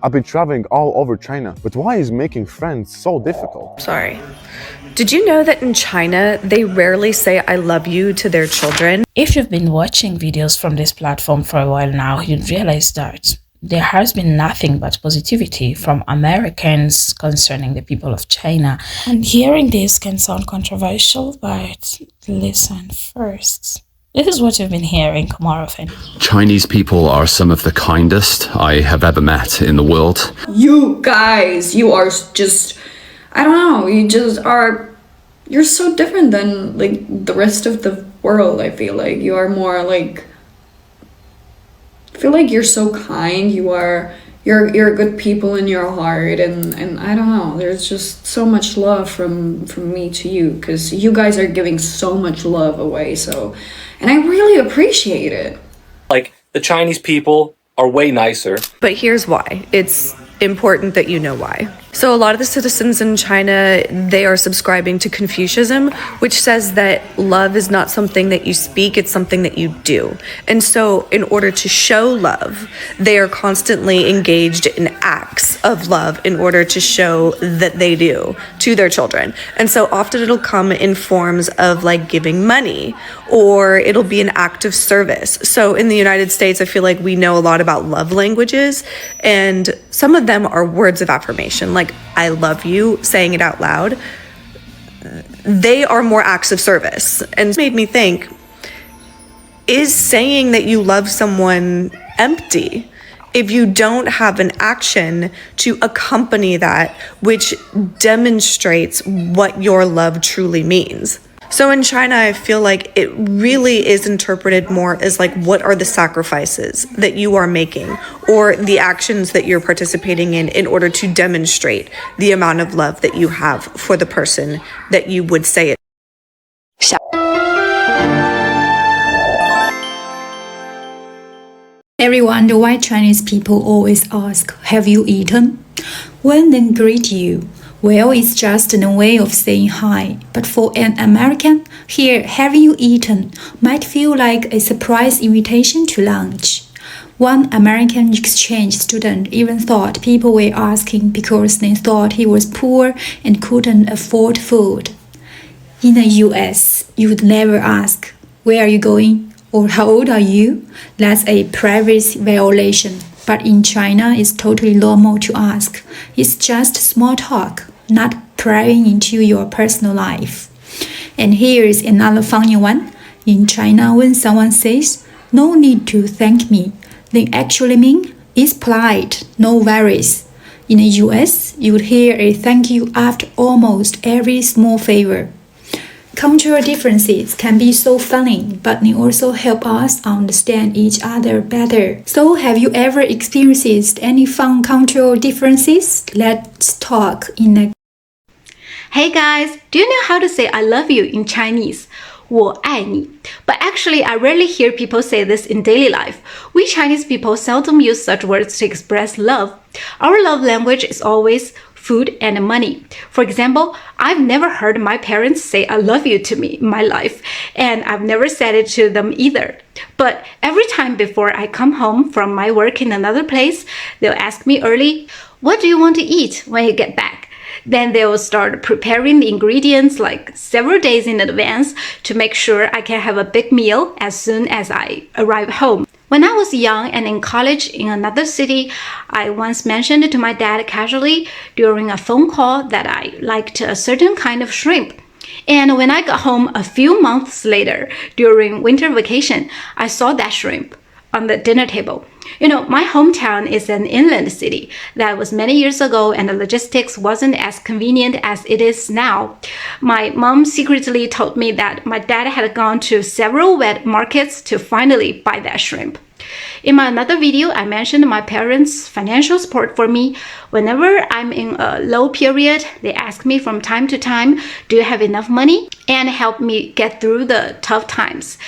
I've been traveling all over China, but why is making friends so difficult? Sorry. Did you know that in China, they rarely say I love you to their children? If you've been watching videos from this platform for a while now, you'd realize that there has been nothing but positivity from Americans concerning the people of China. And hearing this can sound controversial, but listen first. This is what you've been hearing more often. Chinese people are some of the kindest I have ever met in the world. You guys, you are just, I don't know, you're so different than like the rest of the world. I feel like you are more like, I feel like you're so kind. You're good people in your heart, and I don't know, there's just so much love from me to you, because you guys are giving so much love away, so, and I really appreciate it. Like, the Chinese people are way nicer. But here's why. It's important that you know why. So a lot of the citizens in China, they are subscribing to Confucianism, which says that love is not something that you speak, it's something that you do. And so in order to show love, they are constantly engaged in acts of love in order to show that they do to their children. And so often it'll come in forms of like giving money, or it'll be an act of service. So in the United States, I feel like we know a lot about love languages, and some of them are words of affirmation, like I love you, saying it out loud. They are more acts of service. And it made me think, is saying that you love someone empty if you don't have an action to accompany that, which demonstrates what your love truly means? So in China, I feel like it really is interpreted more as like, what are the sacrifices that you are making, or the actions that you're participating in order to demonstrate the amount of love that you have for the person that you would say it. Ever wonder why Chinese people always ask, have you eaten? When they greet you, well, it's just a way of saying hi. But for an American, here, have you eaten might feel like a surprise invitation to lunch. One American exchange student even thought people were asking because they thought he was poor and couldn't afford food. In the US, you would never ask, where are you going? Or how old are you? That's a privacy violation. But in China, it's totally normal to ask. It's just small talk, not prying into your personal life. And here is another funny one. In China, when someone says, no need to thank me, they actually mean, it's polite, no worries. In the US, you would hear a thank you after almost every small favor. Cultural differences can be so funny, but they also help us understand each other better. So have you ever experienced any fun cultural differences? Let's talk in a... Hey guys, do you know how to say I love you in Chinese? 我爱你. But actually, I rarely hear people say this in daily life. We Chinese people seldom use such words to express love. Our love language is always food and money. For example, I've never heard my parents say I love you to me in my life, and I've never said it to them either. But every time before I come home from my work in another place, they'll ask me early, what do you want to eat when you get back? Then they will start preparing the ingredients like several days in advance to make sure I can have a big meal as soon as I arrive home. When I was young and in college in another city, I once mentioned to my dad casually during a phone call that I liked a certain kind of shrimp. And when I got home a few months later during winter vacation, I saw that shrimp on the dinner table. You know, my hometown is an inland city. That was many years ago, and the logistics wasn't as convenient as it is now. My mom secretly told me that my dad had gone to several wet markets to finally buy that shrimp. In my another video, I mentioned my parents' financial support for me. Whenever I'm in a low period, they ask me from time to time, do you have enough money? And help me get through the tough times.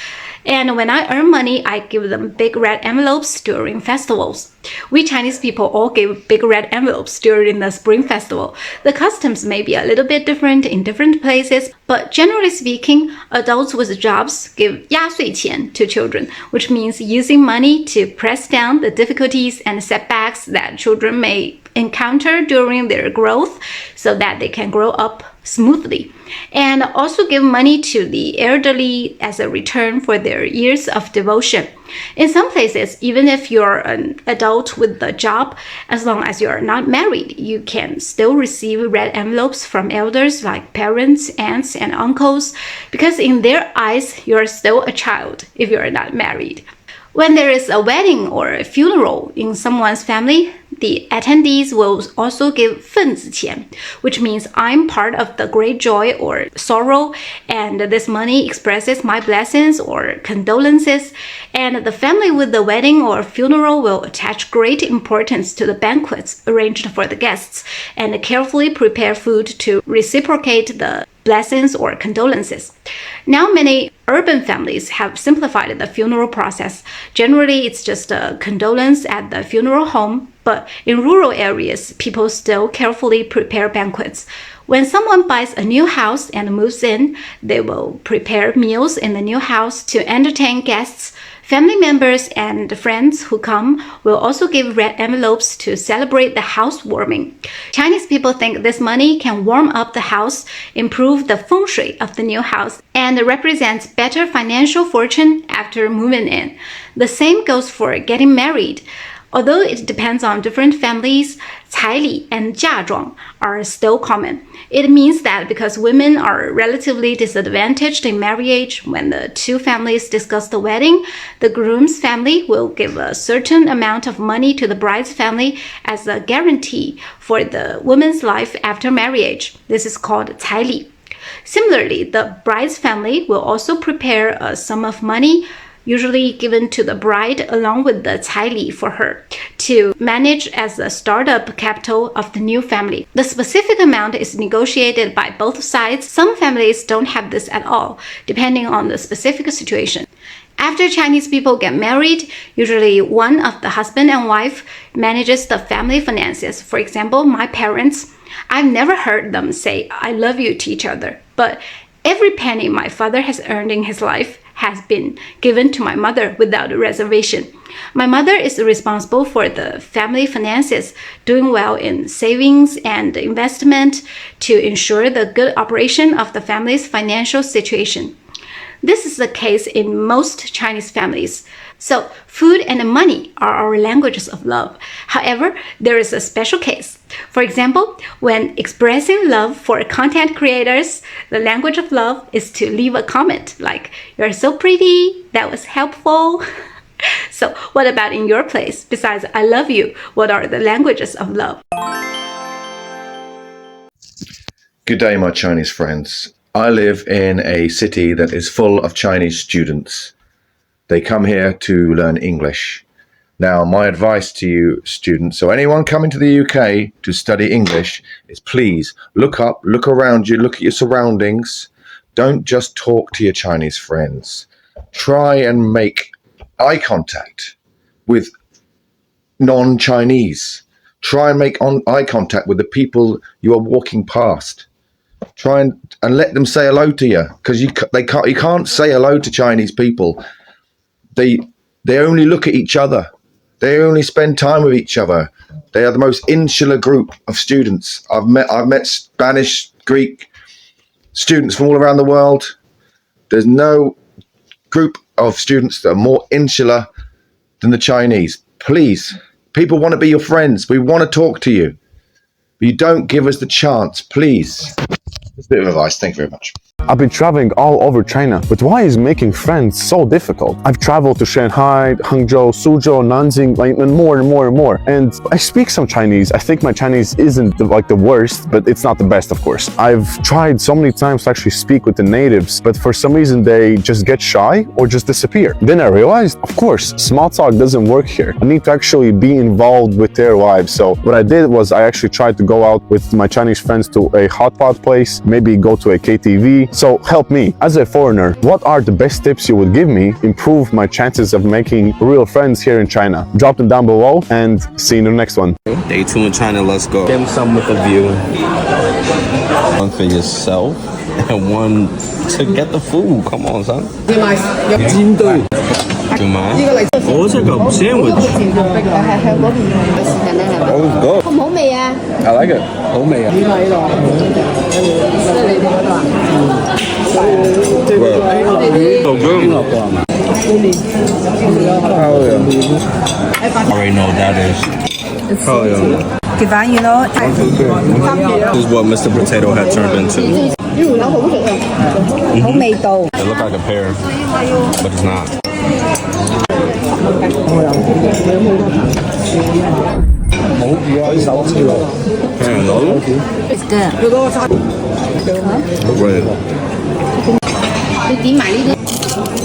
And when I earn money, I give them big red envelopes during festivals. We Chinese people all give big red envelopes during the Spring Festival. The customs may be a little bit different in different places, but generally speaking, adults with jobs give 压岁钱 to children, which means using money to press down the difficulties and setbacks that children may encounter during their growth so that they can grow up smoothly, and also give money to the elderly as a return for their years of devotion. In some places, even if you're an adult with a job, as long as you're not married, you can still receive red envelopes from elders like parents, aunts, and uncles, because in their eyes, you're still a child if you're not married. When there is a wedding or a funeral in someone's family, the attendees will also give 份子钱, which means I'm part of the great joy or sorrow, and this money expresses my blessings or condolences. And the family with the wedding or funeral will attach great importance to the banquets arranged for the guests and carefully prepare food to reciprocate the blessings or condolences. Now many urban families have simplified the funeral process. Generally, it's just a condolence at the funeral home, but in rural areas, people still carefully prepare banquets. When someone buys a new house and moves in, they will prepare meals in the new house to entertain guests. Family members and friends who come will also give red envelopes to celebrate the housewarming. Chinese people think this money can warm up the house, improve the feng shui of the new house, and represents better financial fortune after moving in. The same goes for getting married. Although it depends on different families, 彩礼 and 嫁妆 are still common. It means that because women are relatively disadvantaged in marriage, when the two families discuss the wedding, the groom's family will give a certain amount of money to the bride's family as a guarantee for the woman's life after marriage. This is called 彩礼. Similarly, the bride's family will also prepare a sum of money, usually given to the bride along with the 彩礼 for her, to manage as the startup capital of the new family. The specific amount is negotiated by both sides. Some families don't have this at all, depending on the specific situation. After Chinese people get married, usually one of the husband and wife manages the family finances. For example, my parents, I've never heard them say I love you to each other, but every penny my father has earned in his life has been given to my mother without reservation. My mother is responsible for the family finances, doing well in savings and investment to ensure the good operation of the family's financial situation. This is the case in most Chinese families. So, food and money are our languages of love. However, there is a special case. For example, when expressing love for content creators, the language of love is to leave a comment like, "You're so pretty, that was helpful." So, what about in your place? Besides I love you, what are the languages of love? Good day, my Chinese friends. I live in a city that is full of Chinese students. They come here to learn English. Now, my advice to you students, so anyone coming to the UK to study English, is please look up, look around you, look at your surroundings. Don't just talk to your Chinese friends. Try and make eye contact with non-Chinese. Try and make eye contact with the people you are walking past. Try and let them say hello to you, because you can't say hello to Chinese people. They only look at each other. They only spend time with each other. They are the most insular group of students. I've met Spanish, Greek students from all around the world. There's no group of students that are more insular than the Chinese. Please, people want to be your friends. We want to talk to you. But you don't give us the chance, please. That's a bit of advice. Thank you very much. I've been traveling all over China, but why is making friends so difficult? I've traveled to Shanghai, Hangzhou, Suzhou, Nanjing, and more and more and more. And I speak some Chinese. I think my Chinese isn't like the worst, but it's not the best, of course. I've tried so many times to actually speak with the natives, but for some reason they just get shy or just disappear. Then I realized, of course, small talk doesn't work here. I need to actually be involved with their lives. So what I did was I actually tried to go out with my Chinese friends to a hot pot place, maybe go to a KTV, easy. So help me, as a foreigner, what are the best tips you would give me improve my chances of making real friends here in China? Drop them down below and see you in the next one. Day 2 in China, let's go. Dim sum with a view. One for yourself and one to get the food. Come on, son. Do you mind? Oh, it's like a sandwich. Oh, good. I like it. So good. Oh, yeah. I already know what that is. Oh, yeah. This is what Mr. Potato had turned into. It looked like a pear, but it's not. It's good. Right.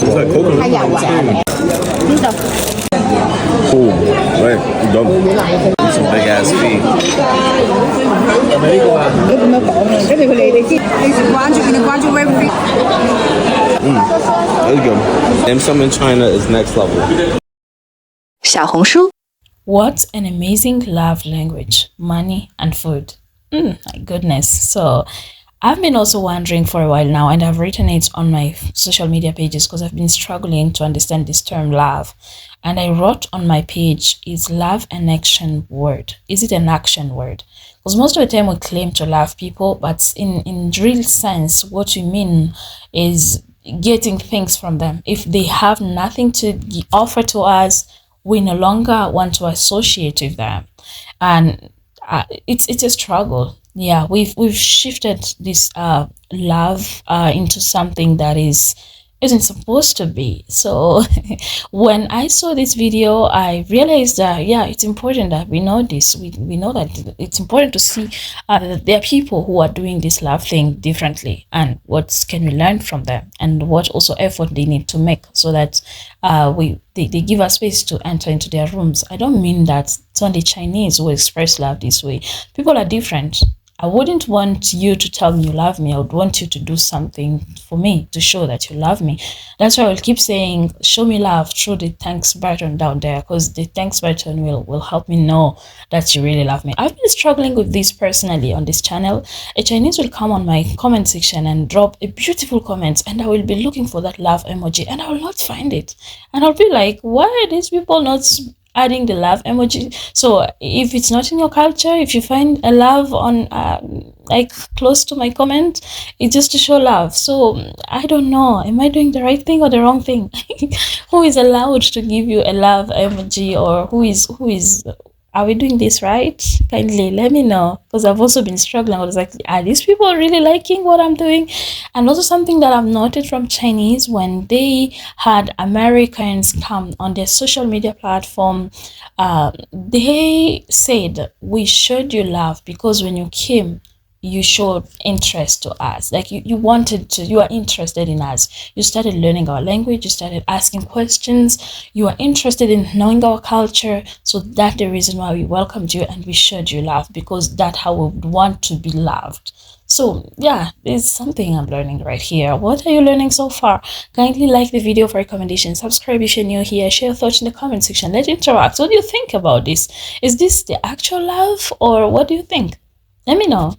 It's like coconut. Cool. Right. Done. Some big ass feet. There you go. Dim sum in China is next level. 小红书 What an amazing love language, money and food. My goodness. So I've been also wondering for a while now, and I've written it on my social media pages because I've been struggling to understand this term love. And I wrote on my page, is love an action word? Is it an action word? Because most of the time we claim to love people, but in real sense, what we mean is getting things from them. If they have nothing to offer to us, we no longer want to associate with them. And it's a struggle. Yeah, we've shifted this love into something that isn't supposed to be. So when I saw this video, I realized that yeah, it's important that we know this. We know that it's important to see that there are people who are doing this love thing differently, and what can we learn from them, and what also effort they need to make so that they give us space to enter into their rooms. I don't mean that it's only Chinese who express love this way. People are different. I wouldn't want you to tell me you love me. I would want you to do something for me to show that you love me. That's why I'll keep saying, show me love through the thanks button down there, because the thanks button will help me know that you really love me. I've been struggling with this personally on this channel. A Chinese will come on my comment section and drop a beautiful comment, and I will be looking for that love emoji, and I will not find it. And I'll be like, why are these people not adding the love emoji? So if it's not in your culture, if you find a love on like close to my comment, it's just to show love. So I don't know, am I doing the right thing or the wrong thing? Who is allowed to give you a love emoji, or who is are we doing this right? Kindly let me know, because I've also been struggling. I was like, are these people really liking what I'm doing? And also something that I've noted from Chinese, when they had Americans come on their social media platform, they said, we showed you love because when you came, you showed interest to us. Like you are interested in us. You started learning our language, you started asking questions, you are interested in knowing our culture. So that's the reason why we welcomed you and we showed you love, because that's how we would want to be loved. So yeah, there's something I'm learning right here. What are you learning so far? Kindly like the video for recommendations, subscribe if you're new here, share your thoughts in the comment section, let's interact. What do you think about this? Is this the actual love, or what do you think? Let me know.